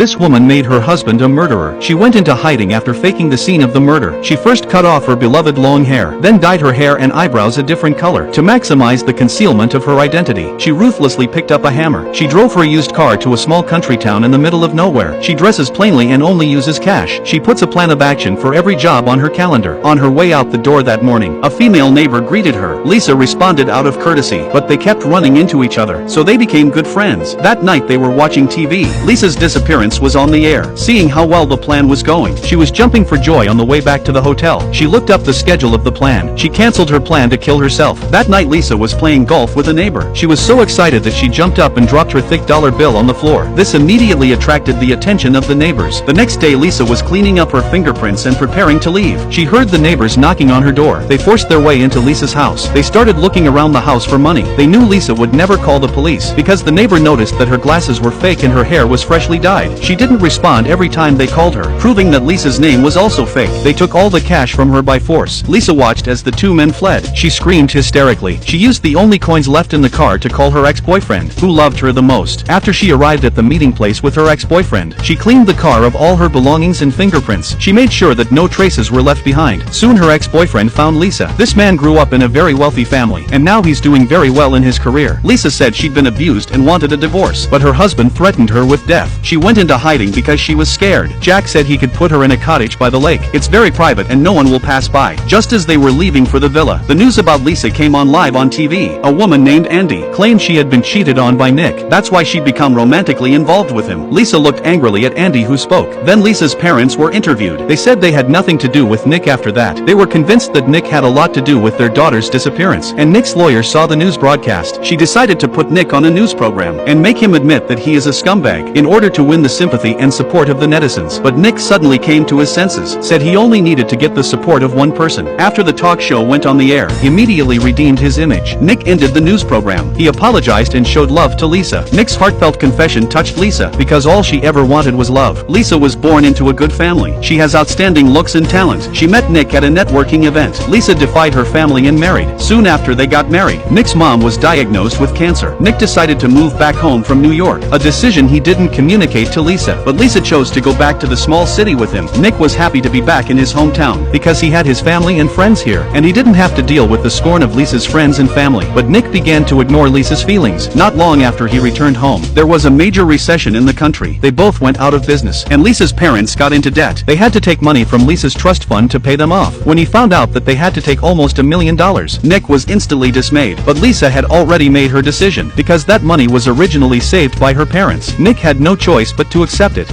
This woman made her husband a murderer. She went into hiding after faking the scene of the murder. She first cut off her beloved long hair, then dyed her hair and eyebrows a different color. To maximize the concealment of her identity, she ruthlessly picked up a hammer. She drove her used car to a small country town in the middle of nowhere. She dresses plainly and only uses cash. She puts a plan of action for every job on her calendar. On her way out the door that morning, a female neighbor greeted her. Lisa responded out of courtesy, but they kept running into each other, so they became good friends. That night they were watching TV. Lisa's disappearance was on the air. Seeing how well the plan was going, she was jumping for joy on the way back to the hotel. She looked up the schedule of the plan. She cancelled her plan to kill herself. That night Lisa was playing golf with a neighbor. She was so excited that she jumped up and dropped her thick dollar bill on the floor. This immediately attracted the attention of the neighbors. The next day Lisa was cleaning up her fingerprints and preparing to leave. She heard the neighbors knocking on her door. They forced their way into Lisa's house. They started looking around the house for money. They knew Lisa would never call the police because the neighbor noticed that her glasses were fake and her hair was freshly dyed. She didn't respond every time they called her, proving that Lisa's name was also fake. They took all the cash from her by force. Lisa watched as the two men fled. She screamed hysterically. She used the only coins left in the car to call her ex-boyfriend, who loved her the most. After she arrived at the meeting place with her ex-boyfriend, she cleaned the car of all her belongings and fingerprints. She made sure that no traces were left behind. Soon her ex-boyfriend found Lisa. This man grew up in a very wealthy family, and now he's doing very well in his career. Lisa said she'd been abused and wanted a divorce, but her husband threatened her with death. She went into hiding because she was scared. Jack said he could put her in a cottage by the lake. It's very private and no one will pass by. Just as they were leaving for the villa, the news about Lisa came on live on TV. A woman named Andy claimed she had been cheated on by Nick. That's why she'd become romantically involved with him. Lisa looked angrily at Andy, who spoke. Then Lisa's parents were interviewed. They said they had nothing to do with Nick after that. They were convinced that Nick had a lot to do with their daughter's disappearance. And Nick's lawyer saw the news broadcast. She decided to put Nick on a news program and make him admit that he is a scumbag in order to win the sympathy and support of the netizens. But Nick suddenly came to his senses, said he only needed to get the support of one person. After the talk show went on the air, he immediately redeemed his image. Nick ended the news program. He apologized and showed love to Lisa. Nick's heartfelt confession touched Lisa because all she ever wanted was love. Lisa was born into a good family. She has outstanding looks and talent. She met Nick at a networking event. Lisa defied her family and married. Soon after they got married, Nick's mom was diagnosed with cancer. Nick decided to move back home from New York, a decision he didn't communicate to Lisa, but Lisa chose to go back to the small city with him. Nick was happy to be back in his hometown because he had his family and friends here, and he didn't have to deal with the scorn of Lisa's friends and family. But Nick began to ignore Lisa's feelings. Not long after he returned home, there was a major recession in the country. They both went out of business, and Lisa's parents got into debt. They had to take money from Lisa's trust fund to pay them off. When he found out that they had to take almost $1 million, Nick was instantly dismayed. But Lisa had already made her decision because that money was originally saved by her parents. Nick had no choice but to accept it.